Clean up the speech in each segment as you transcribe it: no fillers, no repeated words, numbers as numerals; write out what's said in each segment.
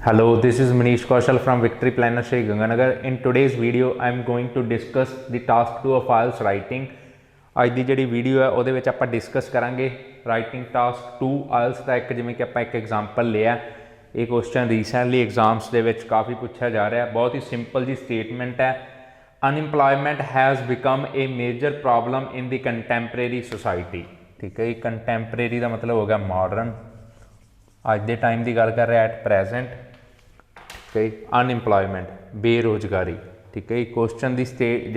Hello, this is Manish Kaushal from Victory Planner Shri Ganganagar. In today's video, I am going to discuss the task 2 of IELTS writing. ਅੱਜ ਦੀ ਜਿਹੜੀ video ਹੈ ਉਹਦੇ ਵਿੱਚ ਆਪਾਂ discuss ਕਰਾਂਗੇ writing task 2 IELTS ਦਾ ਇੱਕ ਜਿਵੇਂ ਕਿ ਆਪਾਂ ਇੱਕ ਐਗਜ਼ਾਮਪਲ ਲਿਆ। ਇਹ ਕੁਐਸਚਨ ਰੀਸੈਂਟਲੀ ਐਗਜ਼ਾਮਸ ਦੇ ਵਿੱਚ ਕਾਫੀ ਪੁੱਛਿਆ ਜਾ ਰਿਹਾ। ਬਹੁਤ ਹੀ ਸਿੰਪਲ ਜੀ ਸਟੇਟਮੈਂਟ ਹੈ। Unemployment has become A major problem in the contemporary society. ठीक है, कंटैंपरेरी का मतलब हो गया मॉडर्न, अज के टाइम की गल कर रहे एट प्रेजेंट। ठीक है, अनइंपलॉयमेंट बेरोजगारी। ठीक है, क्वेश्चन की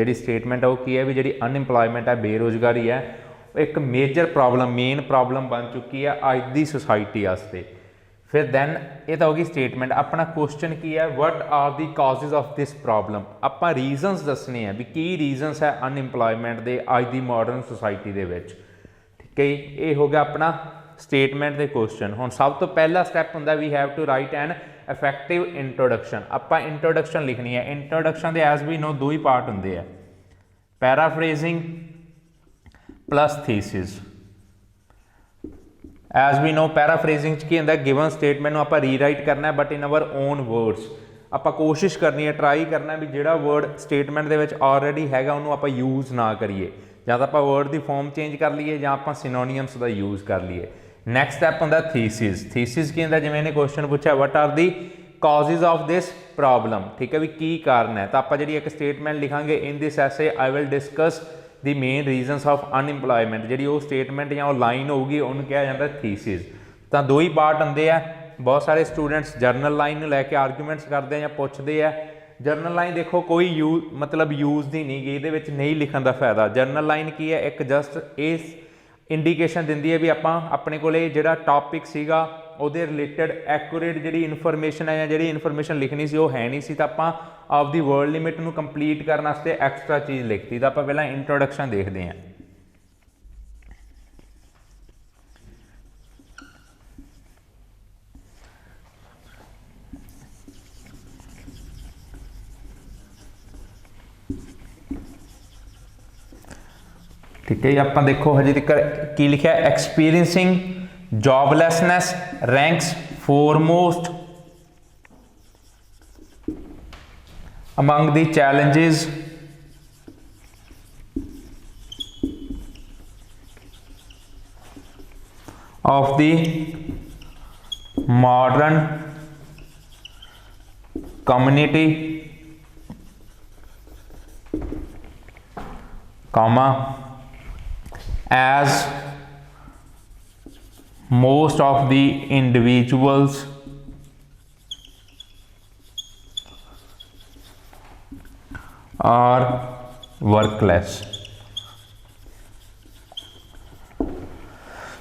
जी स्टेटमेंट है वो की है भी जी अनइंपलॉयमेंट है बेरोजगारी है एक मेजर प्रॉब्लम मेन प्रॉब्लम बन चुकी है अज की सोसाइटी वास्ते। फिर दैन ये तो होगी स्टेटमेंट। अपना क्वेश्चन की है what are the causes of this problem. आप रीजनस दसने हैं भी की रीजनस है अनइंपलॉयमेंट के अज की मॉडर्न सोसाइटी के विच। ठीक है, ये हो गया अपना स्टेटमेंट के क्वेश्चन। हुण सब तो पहला स्टैप हुंदा we have to write an effective introduction. आपां इंट्रोडक्शन लिखनी है। इंट्रोडक्शन के एज वी नो दो ही पार्ट हुंदे आ, paraphrasing plus thesis. As we know paraphrasing की हुंदा गिवन स्टेटमेंट नूं आपां रीराइट करना है but in our own words. आपां कोशिश करनी है, ट्राई करना है भी जिहड़ा वर्ड स्टेटमेंट दे विच ऑलरेडी हैगा उहनूं आपां यूज़ ना करिए, ਜਾਂ ਤਾਂ ਆਪਾਂ वर्ड की फॉर्म चेंज कर लीए ਜਾਂ ਆਪਾਂ सिनोनियम्स का यूज़ कर लीए। नैक्सट स्टैप होंदा थीसिस। थीसिस की हुंदा जिवें इहने क्वेश्चन पूछा what are the causes of this problem. ठीक है, भी की कारण है। तो आप जी एक statement लिखांगे in this essay I will discuss the main reasons of unemployment. जी वो स्टेटमेंट या लाइन होगी उन्होंने कहा जाता है थीसिस। तो दो ही पार्ट होंगे है। बहुत सारे स्टूडेंट्स जर्नल लाइन लैके आर्गूमेंट्स करते हैं या पूछते हैं। जर्नल लाइन देखो कोई मतलब यूज़ की नहीं गई, ये नहीं लिखने का फायदा। जर्नल लाइन की है एक जस्ट इस इंडीकेशन दिंदी है भी आपां अपने कोले जिहड़ा टॉपिक सीगा उहदे रिलेटेड एक्यूरेट जिहड़ी इन्फॉर्मेशन है या जिहड़ी इन्फॉर्मेशन लिखनी सी वो है नहीं सी, तो आपां आपदी वर्ड लिमिट नूं कंप्लीट करने वास्ते एक्सट्रा चीज़ लिखती। तो आपां पहलां इंट्रोडक्शन देखते हैं। ठीक है, आप देखो हजे तक की लिखा experiencing joblessness ranks foremost among the challenges of the modern community comma as most of the individuals are workless।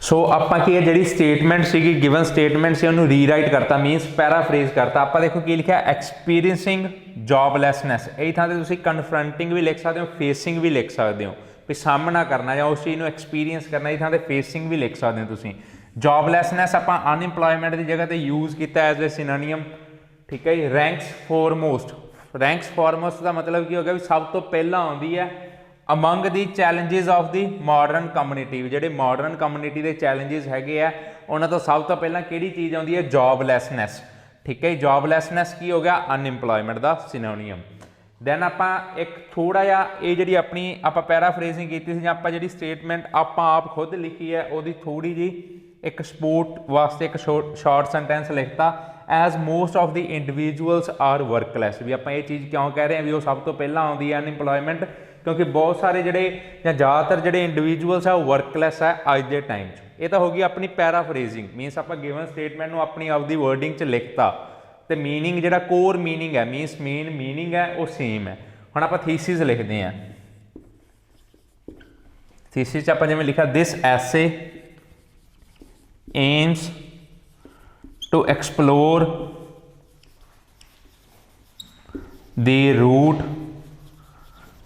So आपां की जी स्टेटमेंट सी गिवन स्टेटमेंट से उन्होंने रीराइट करता मीनस पैराफ्रेज करता। आप देखो की लिखा एक्सपीरियंसिंग जॉबलैसनैस। यही थां ते तुसीं कन्फ्रंटिंग भी लिख सकते हो, फेसिंग भी लिख सकते हो भी सामना करना या उस चीज़ को एक्सपीरियंस करना। इस थां ते फेसिंग भी लिख सकते हो तुसीं। जॉबलैसनैस आपां अनइंपलॉयमेंट की जगह पर यूज़ किया एज ए सिनोनियम। ठीक है, रैंक्स फॉरमोस्ट। रैंक्स फॉरमोस्ट का मतलब की हो गया भी सब तो पहला आती है among the challenges of the modern community. जो मॉडर्न कम्युनिटी के चैलेंजेस है उन्होंने तो सब तो पहला किहड़ी चीज़ आती है जॉबलैसनैस। ठीक है, जॉबलैसनैस की हो गया अनइंपलॉयमेंट का सिनोनियम। दैन आपां एक थोड़ा जिहा ये जी अपनी आप पैराफ्रेजिंग की थी आप जी स्टेटमेंट आप खुद लिखी है वो थोड़ी जी एक सपोर्ट वास्ते एक शॉर्ट सेंटेंस लिखता as most of the individuals are workless. भी आप ये चीज़ क्यों कह रहे हैं भी वो सब तो पहला आती है अनइंपलॉयमेंट, क्योंकि बहुत सारे जोड़े या ज़्यादातर जोड़े इंडिविजुअल्स है वो वर्कलैस है अज के टाइम। ये तो होगी अपनी पैराफ्रेजिंग मीनस आप गिवन स्टेटमेंट को अपनी आपकी वर्डिंग च लिखता तो मीनिंग जो कोर मीनिंग है मीनस मेन मीनिंग है वो सेम है। हम आप थीसिस लिखते हैं। थीसिस आप जिवें लिखा this essay aims to explore the root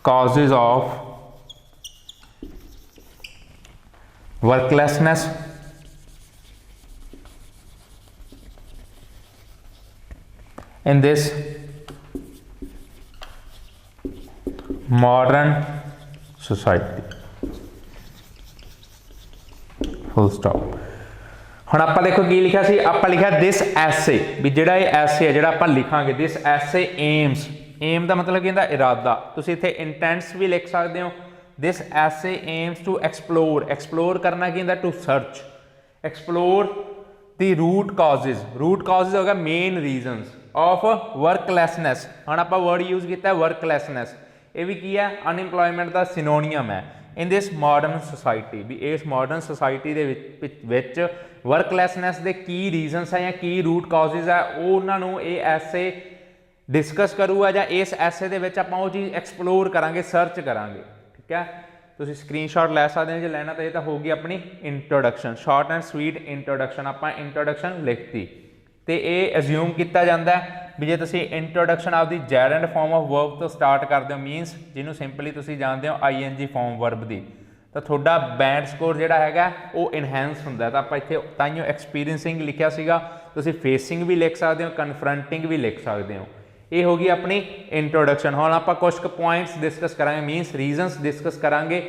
causes of worklessness in this modern society। Full stop. ਹੁਣ ਆਪਾਂ देखो की लिखा सी, ਆਪਾਂ लिखा दिस essay भी ਜਿਹੜਾ ਇਹ essay है ਜਿਹੜਾ ਆਪਾਂ ਲਿਖਾਂਗੇ this essay aims, aim ਦਾ मतलब ਕੀ ਹੁੰਦਾ ਇਰਾਦਾ, ਤੁਸੀਂ ਇੱਥੇ intents ਵੀ ਲਿਖ ਸਕਦੇ ਹੋ। this essay aims to explore, explore ਕਰਨਾ ਕੀ ਹੁੰਦਾ to search, explore the root causes, root causes ਹੋ ਗਿਆ main reasons of worklessness। ਹੁਣ ਆਪਾਂ word use ਕੀਤਾ worklessness, ਇਹ ਵੀ ਕੀ ਹੈ ਅਨਇੰਪਲੋਇਮੈਂਟ ਦਾ ਸਿਨੋਨੀਅਮ ਹੈ in this modern society, ਵੀ ਇਸ ਮਾਡਰਨ ਸੋਸਾਇਟੀ ਦੇ ਵਿੱਚ ਵਰਕਲੈਸਨੈਸ ਦੇ ਕੀ ਰੀਜ਼ਨਸ ਹੈ ਜਾਂ ਕੀ ਰੂਟ ਕਾਜ਼ਿਜ਼ ਹੈ ਉਹ ਉਹਨਾਂ ਨੂੰ ਇਹ ਐਸੇ ਡਿਸਕਸ ਕਰੂਗਾ ਜਾਂ ਇਸ ਐਸੇ ਦੇ ਵਿੱਚ ਆਪਾਂ ਉਹ ਚੀਜ਼ ਐਕਸਪਲੋਰ ਕਰਾਂਗੇ, ਸਰਚ ਕਰਾਂਗੇ। ਠੀਕ ਹੈ, ਤੁਸੀਂ ਸਕਰੀਨਸ਼ਾਟ ਲੈ ਸਕਦੇ ਹੋ ਜੇ ਲੈਣਾ ਤਾਂ। ਇਹ ਤਾਂ ਹੋਗੀ ਆਪਣੀ introduction, short and sweet introduction. ਆਪਾਂ ਇੰਟਰੋਡਕਸ਼ਨ ਲਿਖਤੀ ਤੇ ਇਹ ਅਸਿਊਮ ਕੀਤਾ ਜਾਂਦਾ ਵੀ ਜੇ ਤੁਸੀਂ ਇੰਟਰੋਡਕਸ਼ਨ ਆਪਦੀ ਜੈਰੈਂਡ ਫਾਰਮ ਆਫ ਵਰਬ ਤੋਂ ਸਟਾਰਟ ਕਰਦੇ ਹੋ, ਮੀਨਸ ਜਿਹਨੂੰ ਸਿੰਪਲੀ ਤੁਸੀਂ ਜਾਣਦੇ ਹੋ ING ਫਾਰਮ ਵਰਬ ਦੀ, ਤਾਂ ਤੁਹਾਡਾ ਬੈਂਡ ਸਕੋਰ ਜਿਹੜਾ ਹੈਗਾ ਉਹ ਇਨਹੈਂਸ ਹੁੰਦਾ। ਤਾਂ ਆਪਾਂ ਇੱਥੇ ਤਾਈਓ ਐਕਸਪੀਰੀਐਂਸਿੰਗ ਲਿਖਿਆ ਸੀਗਾ, ਤੁਸੀਂ ਫੇਸਿੰਗ ਵੀ ਲਿਖ ਸਕਦੇ ਹੋ, ਕਨਫਰੰਟਿੰਗ ਵੀ ਲਿਖ ਸਕਦੇ ਹੋ। ਇਹ ਹੋ ਗਈ ਆਪਣੀ ਇੰਟਰੋਡਕਸ਼ਨ। ਹੁਣ ਆਪਾਂ ਕੁਝ ਕੁ ਪੁਆਇੰਟਸ ਡਿਸਕਸ ਕਰਾਂਗੇ, ਮੀਨਸ ਰੀਜ਼ਨਸ ਡਿਸਕਸ ਕਰਾਂਗੇ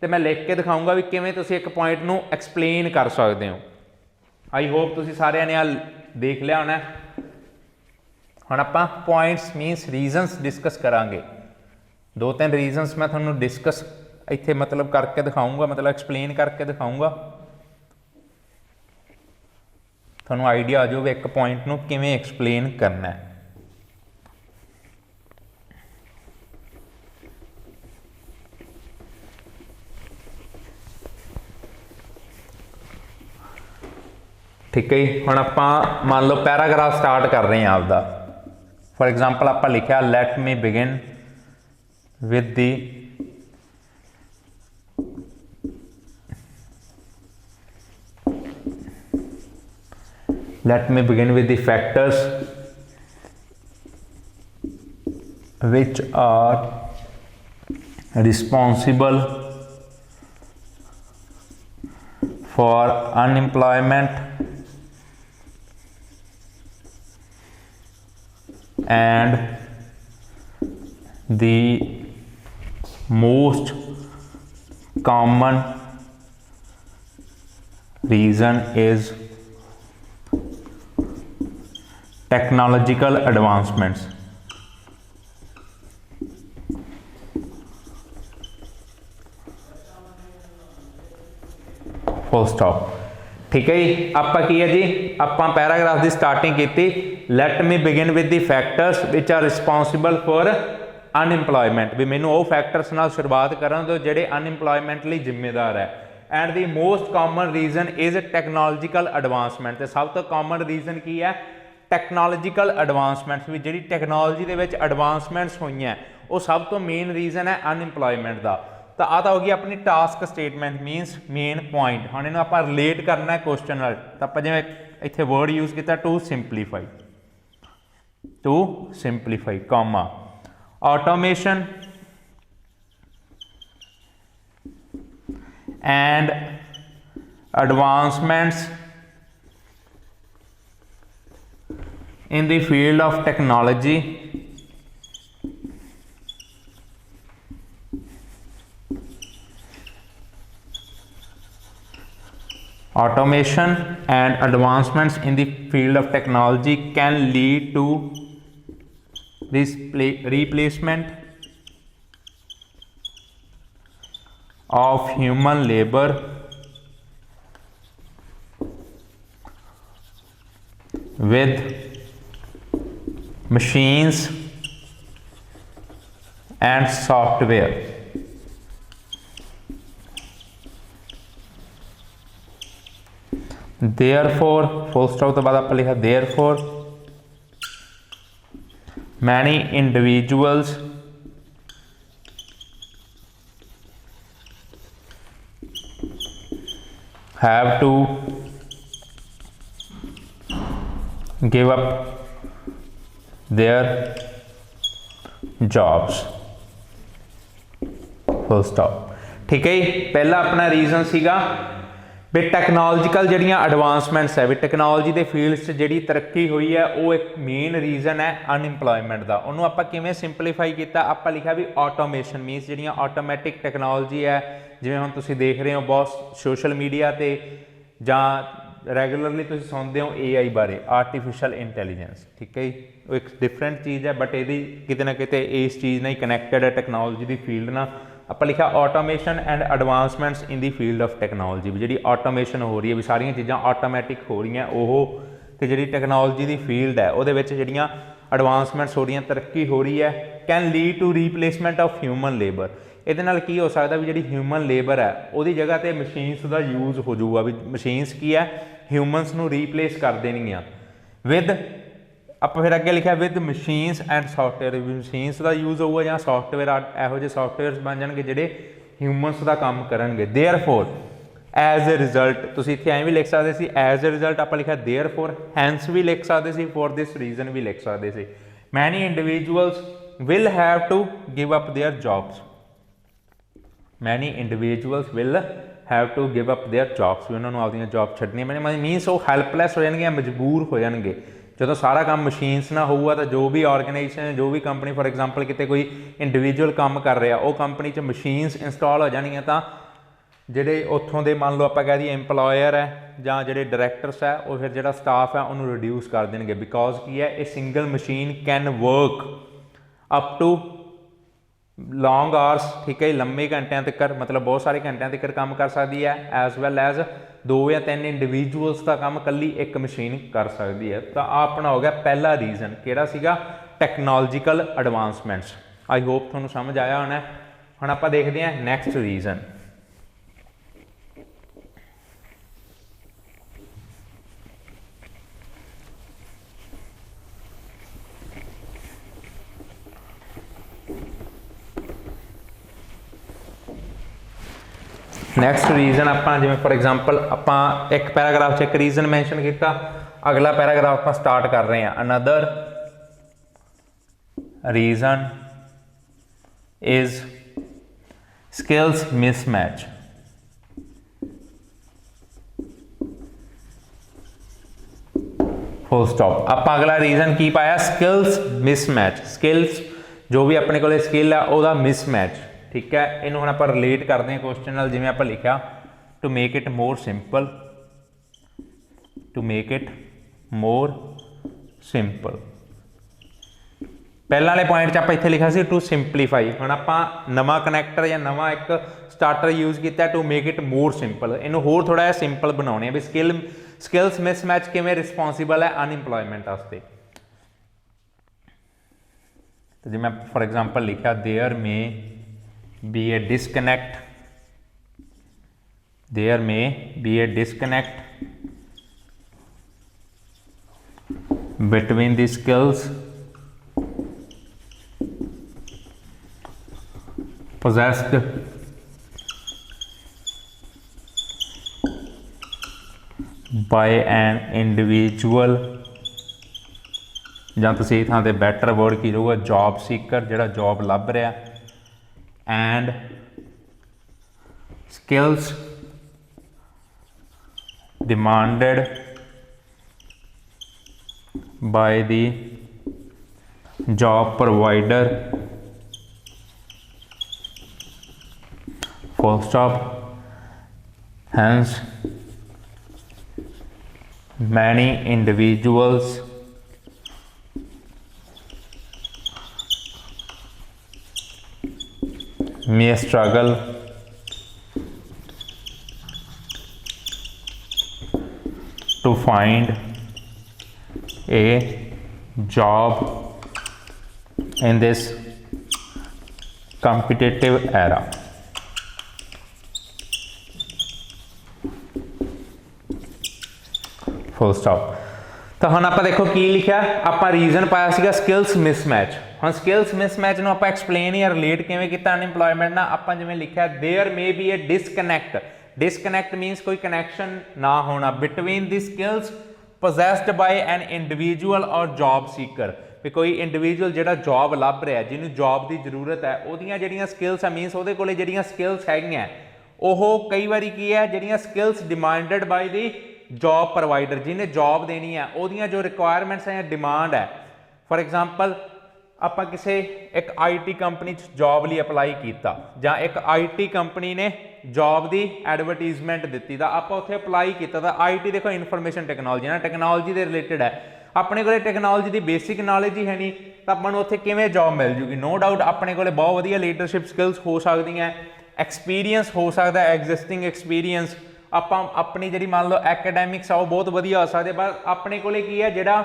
ਤੇ ਮੈਂ ਲਿਖ ਕੇ ਦਿਖਾਊਂਗਾ ਵੀ ਕਿਵੇਂ ਤੁਸੀਂ ਇੱਕ ਪੁਆਇੰਟ ਨੂੰ ਐਕਸਪਲੇਨ ਕਰ ਸਕਦੇ ਹੋ। ਆਈ ਹੋਪ ਤੁਸੀਂ ਸਾਰਿਆਂ ਨੇ ਆ ਦੇਖ ਲਿਆ ਹੋਣਾ। ਹੁਣ ਆਪਾਂ ਪੁਆਇੰਟਸ ਮੀਨਸ ਰੀਜ਼ਨਸ ਡਿਸਕਸ ਕਰਾਂਗੇ। 2-3 ਰੀਜ਼ਨਸ ਮੈਂ ਤੁਹਾਨੂੰ ਡਿਸਕਸ ਇੱਥੇ मतलब करके दिखाऊंगा, मतलब एक्सप्लेन करके दिखाऊंगा, ਤੁਹਾਨੂੰ ਆਈਡੀਆ ਆ ਜਾਊਗਾ ਇੱਕ ਪੁਆਇੰਟ ਨੂੰ ਕਿਵੇਂ ਐਕਸਪਲੇਨ ਕਰਨਾ ਹੈ। ठीक है जी, ਹੁਣ ਆਪਾਂ ਮੰਨ ਲਓ ਪੈਰਾਗ੍ਰਾਫ ਸਟਾਰਟ ਕਰ ਰਹੇ ਹਾਂ ਆਪਦਾ। ਫॉर एग्जांपल ਆਪਾਂ ਲਿਖਿਆ let me begin with the let me begin with the factors which are responsible for unemployment and the most common reason is technological advancements। full stop। ठीक है जी, ਆਪਾਂ ਕੀ ਹੈ ਜੀ, ਆਪਾਂ ਪੈਰਾਗ੍ਰਾਫ ਦੀ ਸਟਾਰਟਿੰਗ ਕੀਤੀ let me begin with the factors which are responsible for unemployment, ਵੀ ਮੈਨੂੰ ਉਹ factors ਨਾਲ ਸ਼ੁਰੂਆਤ ਕਰਨ ਦਿਓ ਜਿਹੜੇ ਅਨਇੰਪਲੋਇਮੈਂਟ ਲਈ ਜ਼ਿੰਮੇਦਾਰ ਹੈ। And the most common reason is technological advancement, ਤੇ ਸਭ ਤੋਂ ਕਾਮਨ ਰੀਜ਼ਨ ਕੀ ਹੈ ਟੈਕਨੋਲੋਜੀਕਲ ਐਡਵਾਂਸਮੈਂਟਸ, ਵੀ ਜਿਹੜੀ ਟੈਕਨੋਲੋਜੀ ਦੇ ਵਿੱਚ ਐਡਵਾਂਸਮੈਂਟਸ ਹੋਈਆਂ ਉਹ ਸਭ ਤੋਂ ਮੇਨ ਰੀਜ਼ਨ ਹੈ ਅਨਇੰਪਲੋਇਮੈਂਟ ਦਾ। ਤਾਂ ਆਹ ਤਾਂ ਹੋ ਗਈ ਆਪਣੀ task statement means main point. ਹੁਣ ਇਹਨੂੰ ਆਪਾਂ ਰਿਲੇਟ ਕਰਨਾ ਕੁਐਸਚਨ ਨਾਲ, ਤਾਂ ਆਪਾਂ ਜਿਵੇਂ ਇੱਥੇ ਵਰਡ ਯੂਜ਼ ਕੀਤਾ to simplify comma automation and advancements in the field of technology automation and advancements in the field of technology can lead to this replacement of human labor with machines and software। Therefore full stop तो बाद आप लिखा therefore many individuals have to give up their jobs। full stop। ठीक है जी, पहला अपना reason सीगा भी टैक्नोलॉजिकल जड़ियाँ एडवांसमेंट्स है, भी टैक्नोलॉजी के फील्ड से जी तरक्की हुई है वो एक मेन रीजन है अनइंप्लॉयमेंट का। उन्होंने आप किवें सिंपलीफाई किया, आप लिखा भी ऑटोमेशन मीनस जड़ियाँ ऑटोमैटिक टैक्नोलॉजी है, जिवें हुण तुसीं देख रहे हो बहुत सोशल मीडिया ते जां ਰੈਗੂਲਰਲੀ ਤੁਸੀਂ ਸੁਣਦੇ ਹੋ AI ਬਾਰੇ, ਆਰਟੀਫਿਸ਼ਲ ਇੰਟੈਲੀਜੈਂਸ, ਠੀਕ ਹੈ ਜੀ। ਉਹ ਇੱਕ ਡਿਫਰੈਂਟ ਚੀਜ਼ ਹੈ, ਬਟ ਇਹਦੀ ਕਿਤੇ ਨਾ ਕਿਤੇ ਇਸ ਚੀਜ਼ ਨਾਲ ਹੀ ਕਨੈਕਟਡ ਹੈ ਟੈਕਨੋਲੋਜੀ ਦੀ ਫੀਲਡ ਨਾਲ। ਆਪਾਂ ਲਿਖਿਆ automation and ਐਡਵਾਂਸਮੈਂਟਸ in the field of technology, ਵੀ ਜਿਹੜੀ ਆਟੋਮੇਸ਼ਨ ਹੋ ਰਹੀ ਹੈ, ਵੀ ਸਾਰੀਆਂ ਚੀਜ਼ਾਂ ਆਟੋਮੈਟਿਕ ਹੋ ਰਹੀਆਂ ਉਹ, ਤੇ ਜਿਹੜੀ ਟੈਕਨੋਲੋਜੀ ਦੀ ਫੀਲਡ ਹੈ ਉਹਦੇ ਵਿੱਚ ਜਿਹੜੀਆਂ ਐਡਵਾਂਸਮੈਂਟਸ ਹੋ ਰਹੀਆਂ, ਤਰੱਕੀ ਹੋ ਰਹੀ ਹੈ, can lead to replacement of human labour. ਇਹਦੇ ਨਾਲ ਕੀ ਹੋ ਸਕਦਾ ਵੀ ਜਿਹੜੀ ਹਿਊਮਨ ਲੇਬਰ ਹੈ ਉਹਦੀ ਜਗ੍ਹਾ ਤੇ ਮਸ਼ੀਨਸ ਦਾ ਯੂਜ਼ ਹੋ ਜਾਊਗਾ, ਵੀ ਮਸ਼ੀਨਸ ਕੀ ਹੈ ਹਿਊਮਨਸ ਨੂੰ ਰੀਪਲੇਸ ਕਰ ਦੇਣਗੀਆਂ ਵਿਦ, ਆਪਾਂ ਫਿਰ ਅੱਗੇ ਲਿਖਿਆ ਵਿਦ ਮਸ਼ੀਨਸ ਐਂਡ ਸੌਫਟਵੇਅਰ, ਵੀ ਮਸ਼ੀਨਸ ਦਾ ਯੂਜ਼ ਹੋਊਗਾ ਜਾਂ ਸੌਫਟਵੇਅਰ, ਇਹੋ ਜਿਹੇ ਸੌਫਟਵੇਅਰਸ ਬਣ ਜਾਣਗੇ ਜਿਹੜੇ ਹਿਊਮਨਸ ਦਾ ਕੰਮ ਕਰਨਗੇ। ਦੇਅਰਫੋਰ ਐਜ਼ ਅ ਰਿਜ਼ਲਟ, ਤੁਸੀਂ ਇੱਥੇ ਐਂ ਵੀ ਲਿਖ ਸਕਦੇ ਸੀ ਐਜ਼ ਅ ਰਿਜ਼ਲਟ, ਆਪਾਂ ਲਿਖਿਆ ਦੇਅਰਫੋਰ, ਹੈਂਸ ਵੀ ਲਿਖ ਸਕਦੇ ਸੀ, ਫॉर ਦਿਸ ਰੀਜ਼ਨ ਵੀ ਲਿਖ ਸਕਦੇ ਸੀ। Many individuals will have to give up their jobs, many individuals will have to give up their jobs, ਵੀ ਉਹਨਾਂ ਨੂੰ ਆਪਦੀਆਂ ਜੌਬ ਛੱਡਣੀਆਂ ਪੈਣੀਆਂ, ਮੀਨਸ ਉਹ ਹੈਲਪਲੈਸ ਹੋ ਜਾਣਗੇ, ਮਜਬੂਰ ਹੋ ਜਾਣਗੇ। ਜਦੋਂ ਸਾਰਾ ਕੰਮ ਮਸ਼ੀਨਸ ਨਾਲ ਹੋਊਗਾ ਤਾਂ ਜੋ ਵੀ ਆਰਗੇਨਾਈਜੇਸ਼ਨ, ਜੋ ਵੀ ਕੰਪਨੀ, ਫॉर ਐਗਜ਼ਾਮਪਲ ਕਿਤੇ ਕੋਈ ਇੰਡੀਵਿਜੂਅਲ ਕੰਮ ਕਰ ਰਿਹਾ, ਉਹ ਕੰਪਨੀ 'ਚ ਮਸ਼ੀਨਸ ਇੰਸਟਾਲ ਹੋ ਜਾਣਗੀਆਂ, ਤਾਂ ਜਿਹੜੇ ਉੱਥੋਂ ਦੇ ਮੰਨ ਲਓ ਆਪਾਂ ਕਹਿ ਦਈਏ ਇੰਪਲੋਇਰ ਹੈ ਜਾਂ ਜਿਹੜੇ ਡਾਇਰੈਕਟਰਸ ਹੈ, ਉਹ ਫਿਰ ਜਿਹੜਾ ਸਟਾਫ ਹੈ ਉਹਨੂੰ ਰਿਡਿਊਸ ਕਰ ਦੇਣਗੇ। ਬਿਕੋਜ਼ ਕੀ ਹੈ, ਇਹ single machine can work up to long hours, ਠੀਕ ਹੈ, ਲੰਮੇ ਘੰਟਿਆਂ ਤੱਕ, ਮਤਲਬ ਬਹੁਤ ਸਾਰੇ ਘੰਟਿਆਂ ਤੱਕ ਕੰਮ ਕਰ ਸਕਦੀ ਹੈ, ਐਜ਼ ਵੈਲ ਐਜ਼ 2 ਜਾਂ 3 ਇੰਡੀਵਿਜੂਅਲਸ ਦਾ ਕੰਮ ਇਕੱਲੀ ਇੱਕ ਮਸ਼ੀਨ ਕਰ ਸਕਦੀ ਹੈ। ਤਾਂ ਆਹ ਆਪਣਾ ਹੋ ਗਿਆ ਪਹਿਲਾ ਰੀਜ਼ਨ, ਕਿਹੜਾ ਸੀਗਾ, ਟੈਕਨੋਲੋਜੀਕਲ ਐਡਵਾਂਸਮੈਂਟਸ। ਆਈ ਹੋਪ ਤੁਹਾਨੂੰ ਸਮਝ ਆਇਆ ਹੋਣਾ। ਹੁਣ ਆਪਾਂ ਦੇਖਦੇ ਹਾਂ ਨੈਕਸਟ ਰੀਜ਼ਨ। ਨੈਕਸਟ ਰੀਜ਼ਨ ਆਪਾਂ ਜਿਵੇਂ ਫॉर एग्जांपल ਆਪਾਂ ਇੱਕ ਪੈਰਾਗ੍ਰਾਫ 'ਚ ਇੱਕ ਰੀਜ਼ਨ ਮੈਂਸ਼ਨ ਕੀਤਾ, ਅਗਲਾ ਪੈਰਾਗ੍ਰਾਫ ਆਪਾਂ ਸਟਾਰਟ ਕਰ ਰਹੇ ਹਾਂ। Another reason is skills mismatch. Full stop. ਆਪਾਂ ਅਗਲਾ ਰੀਜ਼ਨ ਕੀ ਪਾਇਆ, ਸਕਿੱਲਸ ਮਿਸਮੈਚ, ਸਕਿੱਲਸ ਜੋ ਵੀ ਆਪਣੇ ਕੋਲੇ ਸਕਿੱਲ ਆ ਉਹਦਾ ਮਿਸਮੈਚ, ਠੀਕ ਹੈ। ਇਹਨੂੰ ਹੁਣ ਆਪਾਂ ਰਿਲੇਟ ਕਰਦੇ ਹਾਂ ਕੁਐਸਚਨ ਨਾਲ, ਜਿਵੇਂ ਆਪਾਂ ਲਿਖਿਆ to make it more simple, to make it more simple. ਪਹਿਲਾਂ ਵਾਲੇ ਪੁਆਇੰਟ 'ਚ ਆਪਾਂ ਇੱਥੇ ਲਿਖਿਆ ਸੀ ਟੂ ਸਿੰਪਲੀਫਾਈ, ਹੁਣ ਆਪਾਂ ਨਵਾਂ ਕਨੈਕਟਰ ਜਾਂ ਨਵਾਂ ਇੱਕ ਸਟਾਰਟਰ ਯੂਜ਼ ਕੀਤਾ to make it more simple, ਇਹਨੂੰ ਹੋਰ ਥੋੜਾ ਜਿਹਾ ਸਿੰਪਲ ਬਣਾਉਣੇ ਆ ਵੀ ਸਕਿੱਲਸ ਮਿਸਮੈਚ ਕਿਵੇਂ ਰਿਸਪੋਂਸੀਬਲ ਹੈ ਅਨਇੰਪਲੋਇਮੈਂਟ ਵਾਸਤੇ। ਤੇ ਜਿਵੇਂ ਫॉर एग्जांपल ਲਿਖਿਆ there may be a disconnect, there may be a disconnect between the skills possessed by an individual, ਜਾਂ ਤੁਸੀਂ ਥਾਂ ਤੇ ਬੈਟਰ ਵਰਡ ਕੀ ਰਹੂਗਾ, ਜੌਬ ਸੀਕਰ, ਜਿਹੜਾ ਜੌਬ ਲੱਭ ਰਿਹਾ, and skills demanded by the job provider, full stop. Hence many individuals may struggle to find a job in this competitive era. Full stop. ਤਾਂ ਹੁਣ ਆਪਾਂ ਦੇਖੋ ਕੀ ਲਿਖਿਆ, ਆਪਾਂ ਰੀਜ਼ਨ ਪਾਇਆ ਸੀਗਾ ਸਕਿੱਲਸ ਮਿਸਮੈਚ। ਹੁਣ ਸਕਿੱਲਸ ਮਿਸਮੈਚ ਨੂੰ ਆਪਾਂ ਐਕਸਪਲੇਨ ਜਾਂ ਰਿਲੇਟ ਕਿਵੇਂ ਕੀਤਾ ਅਨਇੰਪਲੋਇਮੈਂਟ ਨਾਲ, ਆਪਾਂ ਜਿਵੇਂ ਲਿਖਿਆ there may be a disconnect, disconnect means कोई कनेक्शन ना होना between the skills possessed by an individual और जॉब सीकर, भी कोई इंडिविजुअल ਜਿਹੜਾ ਜੌਬ ਲੱਭ ਰਿਹਾ, ਜਿਹਨੂੰ ਜੌਬ ਦੀ ਜ਼ਰੂਰਤ ਹੈ, ਉਹਦੀਆਂ ਜਿਹੜੀਆਂ ਸਕਿੱਲਸ ਆ, ਮੀਨਸ ਉਹਦੇ ਕੋਲੇ ਜਿਹੜੀਆਂ ਸਕਿੱਲਸ ਹੈਗੀਆਂ ਉਹ ਕਈ ਵਾਰੀ ਕੀ ਹੈ, ਜਿਹੜੀਆਂ ਸਕਿੱਲਸ ਡਿਮਾਂਡਡ ਬਾਈ ਦੀ ਜੌਬ ਪ੍ਰੋਵਾਈਡਰ, ਜਿਹਨੇ ਜੌਬ ਦੇਣੀ ਹੈ, ਉਹਦੀਆਂ ਜੋ ਰਿਕੁਆਇਰਮੈਂਟਸ ਹੈ, ਡਿਮਾਂਡ ਹੈ। ਫॉर एग्जांपल ਆਪਾਂ ਕਿਸੇ ਇੱਕ IT ਕੰਪਨੀ 'ਚ ਜੌਬ ਲਈ ਅਪਲਾਈ ਕੀਤਾ, ਜਾਂ ਇੱਕ IT ਕੰਪਨੀ ਨੇ जॉब की एडवरटीजमेंट दी तो आप उत्थे अप्लाई किया तो IT देखो इनफॉर्मेशन टैक्नोलॉजी ना टैक्नोलॉजी के रिलेटेड है अपने को टैक्नोलॉजी की बेसिक नॉलेज ही है नहीं तो अपन उत्थे किवें जॉब मिल जूगी नो डाउट अपने को बहुत वधिया लीडरशिप स्किल्स हो सकती हैं एक्सपीरियंस हो सकता है एग्जिस्टिंग एक्सपीरियंस आप अपनी जी मान लो एकेडैमिक्स आ वो बहुत वधिया हो सकते पर अपने को की है जिहड़ा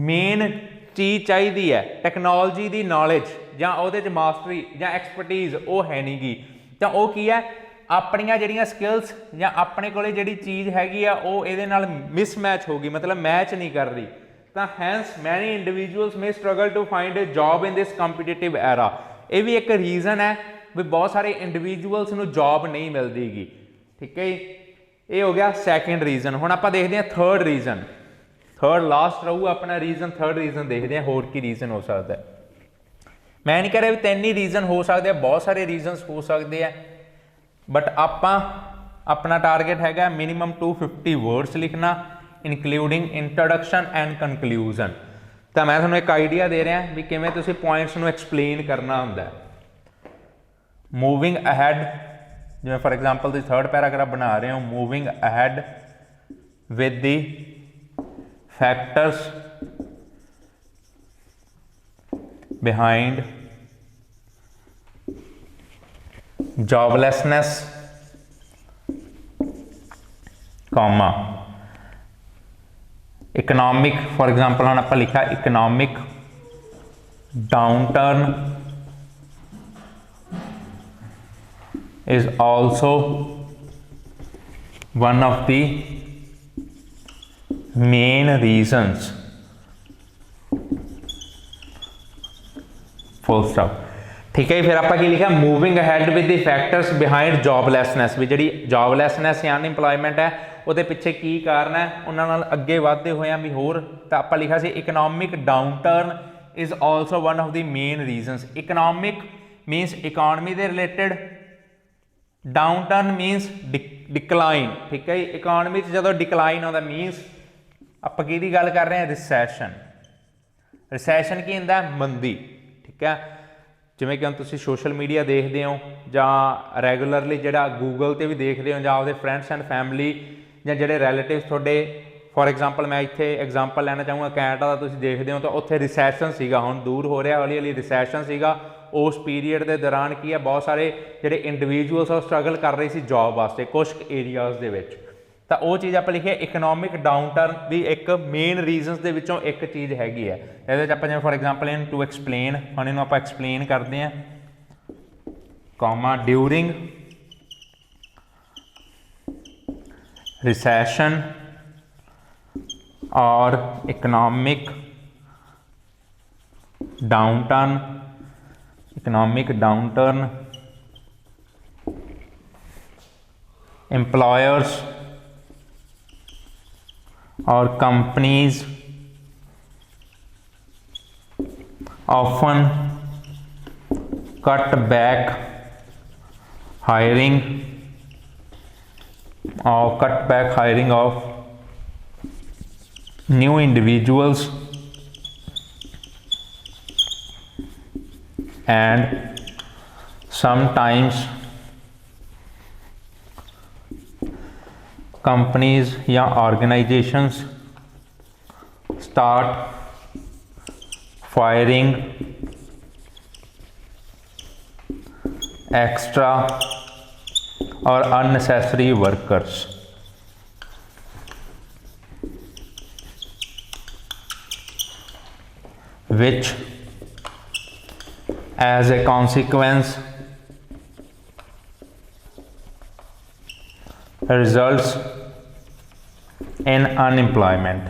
मेन चीज़ चाहिए है टैक्नोलॉजी की नॉलेज जां उहदे च मास्टरी जां एक्सपर्टीज वो है नहीं गी तो वो की है अपनियां जिहड़ियां स्किल्स जां अपने को जिहड़ी चीज़ हैगी आ वो इहदे नाल मिसमैच होगी मतलब मैच नहीं कर रही तो hence many individuals may struggle to find a job in this competitive era ये भी एक रीजन है भी बहुत सारे इंडिविजुअल्स नूं जॉब नहीं मिलती गी ठीक है जी ये हो गया सैकेंड रीजन हुण आपां देखते हैं थर्ड रीजन थर्ड लास्ट रहूगा अपना रीजन थर्ड रीजन देखते हैं होर की रीजन हो सकता है मैं नहीं कह रहा भी 3 ही रीजन हो सकते हैं बहुत सारे रीजनस हो सकते हैं बट आपां अपना टारगेट हैगा मिनिमम 250 वर्ड्स लिखना इंकलूडिंग इंट्रोडक्शन एंड कंकलूजन तो मैं तुहानूं एक आइडिया दे रहा भी किवें तुसीं पॉइंट्स नूं एक्सप्लेन करना हुंदा है मूविंग अहेड जिवें फॉर एग्जांपल तुसीं थर्ड पैराग्राफ बना रहे हो moving ahead with the factors behind joblessness comma economic for example हम आप लिखा economic downturn is also one of the main reasons full stop ठीक है फिर आप लिखा moving ahead with the factors behind joblessness भी जी जॉबलैसनैस या अनएम्प्लॉयमेंट है वो पिछे की कारण है उन्होंने अगे बढ़ते हुए भी होर तो आप लिखा से economic downturn is also one of the main reasons economic मीनस economy के रिलेटेड डाउनटर्न मीनस डिकलाइन ठीक है इकॉनमी जो डिकलाइन आता मीनस आप की गल कर रहे हैं रिसैशन की होंगे मंदी ठीक है जिमें कि हम तुम सोशल मीडिया देखते हो या रैगूलरली जो गूगल पर भी देखते हो या आपके फ्रेंड्स एंड फैमिली या जोड़े रैलेटिव्स थोड़े फॉर एग्जाम्पल मैं इतने एग्जाम्पल लैना चाहूँगा कैनेडा का तुम देखते हो तो उत्थे रिसैशन सीगा हुण दूर हो रहा हौली हौली रिसैशन सीगा उस पीरीयड के दौरान की है बहुत सारे जोड़े इंडिविजुअल्स स्ट्रगल कर रहे थे जॉब वास्ते कुछ एरियाज़ के विच तो वो चीज़ आप लिखिए इकनॉमिक डाउनटर्न भी एक मेन रीजनस के विचों एक चीज़ हैगी है ये आप for example in to explain हम इन्हों आप एक्सप्लेन करते हैं कॉमा ड्यूरिंग रिसैशन और इकनॉमिक डाउनटर्न एम्प्लॉयर्स और companies often cut back hiring of new individuals and sometimes companies या organizations start firing extra or unnecessary workers. Which as a consequence results in unemployment.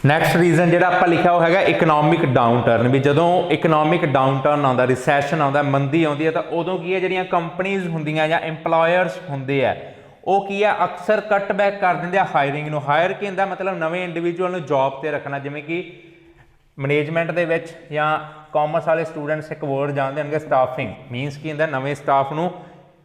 Next reason जो आप लिखा वो है economic downturn भी जो economic downturn आता रिसैशन आता मंदी आती है तो उदों की है जी कंपनीज होंदियां या एम्प्लॉयर्स होंगे है वो की है अक्सर कटबैक कर देंगे हायरिंग में हायर की होंगे मतलब नवे इंडिविजुअल जॉब पर रखना जिमें कि मैनेजमेंट के विच या कॉमर्स वाले स्टूडेंट्स एक वर्ड जानते होंगे स्टाफिंग मीनस की होंगे नवे स्टाफ को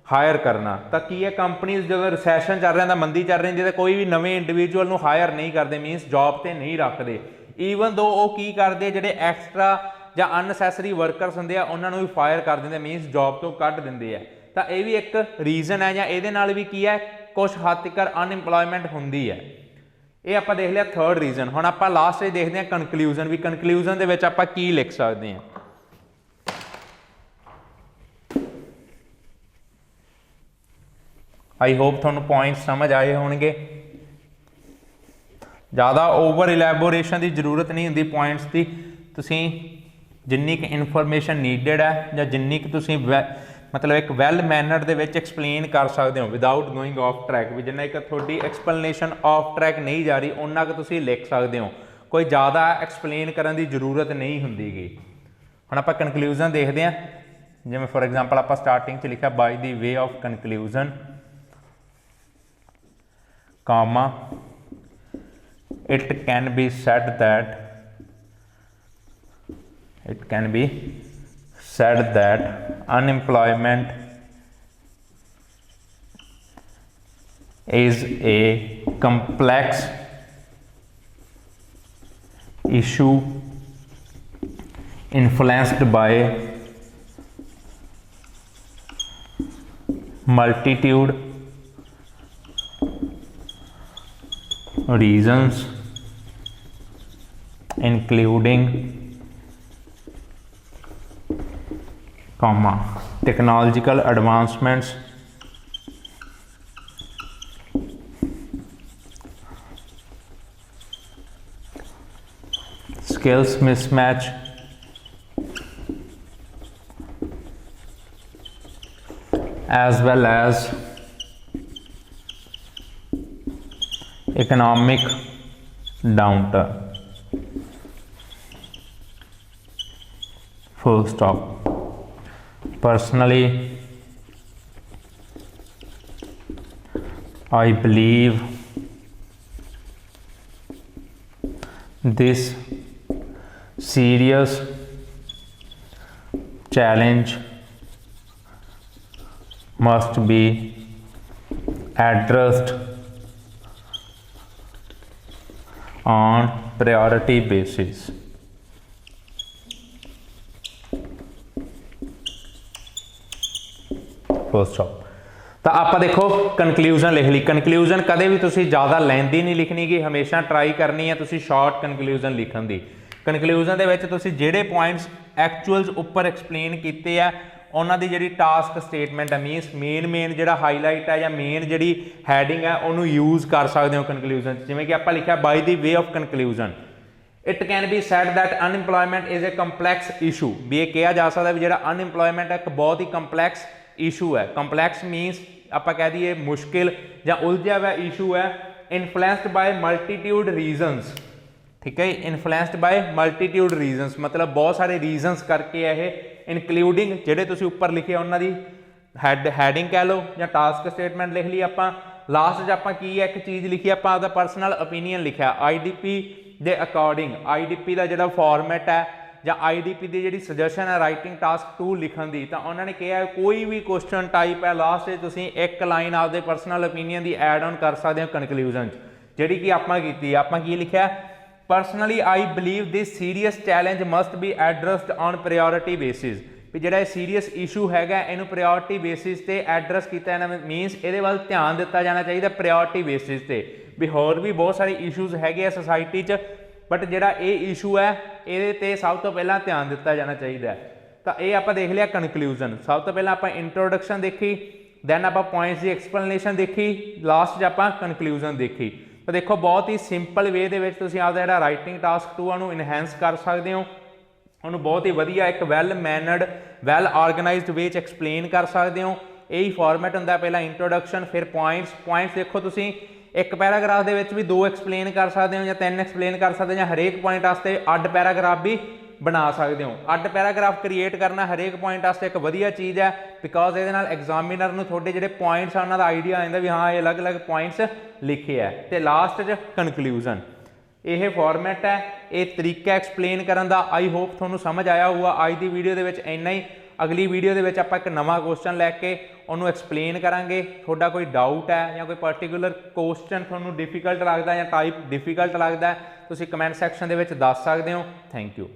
हायर करना तो की है कंपनीज जो रिसैशन चल रहा मंदी चल रही है तो कोई भी नवे इंडिविजुअल को हायर नहीं करते मीनस जॉब पर नहीं रखते ईवन दो वो की करते जोड़े एक्सट्रा ਜਾਂ ਅਨਨੈਸੈਸਰੀ ਵਰਕਰਸ ਹੁੰਦੇ ਆ ਉਹਨਾਂ ਨੂੰ ਵੀ ਫਾਇਰ ਕਰ ਦਿੰਦੇ, ਮੀਨਸ ਜੌਬ ਤੋਂ ਕੱਢ ਦਿੰਦੇ ਆ। ਤਾਂ ਇਹ ਵੀ ਇੱਕ ਰੀਜ਼ਨ ਹੈ, ਜਾਂ ਇਹਦੇ ਨਾਲ ਵੀ ਕੀ ਹੈ ਕੁਛ ਹੱਦ ਤੱਕ ਅਨਇੰਪਲੋਇਮੈਂਟ ਹੁੰਦੀ ਹੈ। ਇਹ ਆਪਾਂ ਦੇਖ ਲਿਆ ਥਰਡ ਰੀਜ਼ਨ। ਹੁਣ ਆਪਾਂ ਲਾਸਟ ਵਿੱਚ ਦੇਖਦੇ ਹਾਂ ਕਨਕਲੂਜਨ, ਵੀ ਕਨਕਲੂਜਨ ਦੇ ਵਿੱਚ ਆਪਾਂ ਕੀ ਲਿਖ ਸਕਦੇ ਹਾਂ। आई होप तुहानू पॉइंट समझ आए होंगे। ज़्यादा ओवर इलैबोरेशन की जरूरत नहीं होंगी पॉइंट्स की, तुसी जिन्नी क इन्फॉर्मेशन नीडेड है या जिन्नी क तुसी मतलब एक वैल मैनर दे विच एक्सप्लेन कर सकते हो विदाउट गोइंग ऑफ ट्रैक, भी जिन्ना एक थोड़ी एक्सप्लेनेशन ऑफ ट्रैक नहीं जा रही उन्ना क तुसी लिख सकते हो, कोई ज़्यादा एक्सप्लेन करने की जरूरत नहीं होंगी गी। हुण आपां कनकलूजन देखते हैं, जिवें फॉर एग्जाम्पल आपां स्टार्टिंग च लिखा by the way of conclusion comma it can be said that unemployment is a complex issue influenced by multitude reasons including comma technological advancements, skills mismatch, as well as economic downturn, full stop. Personally, I believe this serious challenge must be addressed on priority basis. Full stop। तो आप देखो conclusion लिख ली। Conclusion कदे भी तुसी ज़्यादा लेंदी नहीं लिखनी गी, हमेशा ट्राई करनी है तुसी शॉर्ट कनकलूजन लिखण दी। कनकलूजन दे विच तुसी जिहड़े पॉइंट्स एक्चुअल्स उपर एक्सप्लेन कीते आ उन्हां दी जिहड़ी टास्क स्टेटमेंट है, मीनस मेन जिहड़ा हाईलाइट है या मेन जिहड़ी हैडिंग है उन्होंने यूज़ कर सकते हो कनकलूजन। जिवें कि आपां लिखिआ by the way of conclusion it can be said that unemployment is a complex issue, भी ये कहा जा सकता है भी जिहड़ा अनइंप्लॉयमेंट एक बहुत ही कंपलैक्स इशू है। कंपलैक्स मीनस आपां कह दईए मुश्किल या उलझा हुआ इशू है। इन्फ्लुएंस्ड बाय मल्टीट्यूड रीजनस, ठीक है, इन्फ्लुएंस्ड बाय मल्टीट्यूड रीजनस मतलब बहुत सारे रीजनस करके है ये, इनकलूडिंग जिहड़े तुसीं उपर लिखे उन्हां दी हैडिंग कह लो या टास्क स्टेटमेंट लिख ली आपां। लास्ट च आपां की है एक चीज़ लिखी आपां आपदा पर्सनल ओपीनियन लिखा IDP दे अकॉर्डिंग, IDP का जिहड़ा फॉर्मेट है या IDP की जिहड़ी सजेशन है राइटिंग टास्क 2 लिखण दी, तो उन्होंने कहा कोई भी क्वेश्चन टाइप है लास्ट तुसीं एक लाइन आपदे पर्सनल ओपीनियन की ऐड ऑन कर सकते हो कनकलूजन जिहड़ी कि आपां कीती। आपां की लिखिआ personally I believe this serious challenge must be addressed on priority basis, भी जिहड़ा सीरीयस इशू हैगा इनू प्रायोरिटी बेसिस ते एड्रैस किया जाना, मीनस ये वाल ध्यान दिता जाना चाहिए प्रायोरिटी बेसिस ते। भी होर भी बहुत सारे इशूज़ है सोसाइटी च, बट जिहड़ा ये इशू है ये ते सब तो पहला ध्यान दिता जाना चाहिए। तो ये आप देख लिया कनकलूजन। सब तो पहला आप इंट्रोडक्शन देखी, दैन आप पॉइंट्स की एक्सप्लेनेशन देखी, लास्ट आप कनकलूजन देखी। तो देखो बहुत ही सिंपल वे दे विच तुसीं आपदा जिहड़ा राइटिंग टास्क 2 उहनूं इनहैंस कर सकते हो, उन्होंने बहुत ही वधिया एक वैल मैनर्ड वैल ऑर्गेनाइज्ड वे एक्सप्लेन कर सकते हो। यही फॉर्मेट होंदा, पहला इंट्रोडक्शन फिर पॉइंट्स देखो तुसीं एक पैराग्राफ दे विच भी 2 एक्सप्लेन कर सकते हो या 3 एक्सप्लेन कर सकते हो, या हरेक पॉइंट वास्ते अड पैराग्राफ भी बना सकते हो। अड पैराग्राफ क्रिएट करना हरेक पॉइंट वास्ते एक वधिया चीज़ है, बिकॉज ये एग्जामिनर नूं थोड़े जिहड़े पॉइंट्स आ उन्हां दा आइडिया आ जांदा भी हाँ ये अलग अलग पॉइंट्स लिखे है। तो लास्ट च कनकलूजन यह फॉर्मेट है, ये तरीका एक्सप्लेन करन दा। आई होप तुहानूं समझ आया होगा। अज की वीडियो दे विच इन्ना ही। अगली वीडियो दे विच आपां एक नवां क्वेश्चन लैके उन्होंने एक्सप्लेन करांगे। थोड़ा कोई डाउट है या कोई पर्टिकुलर क्वेश्चन तुहानूं डिफिकल्ट लगता है या टाइप डिफिकल्ट लगता है, तुसीं कमेंट सैक्शन दे विच दस सकदे हो। Thank you.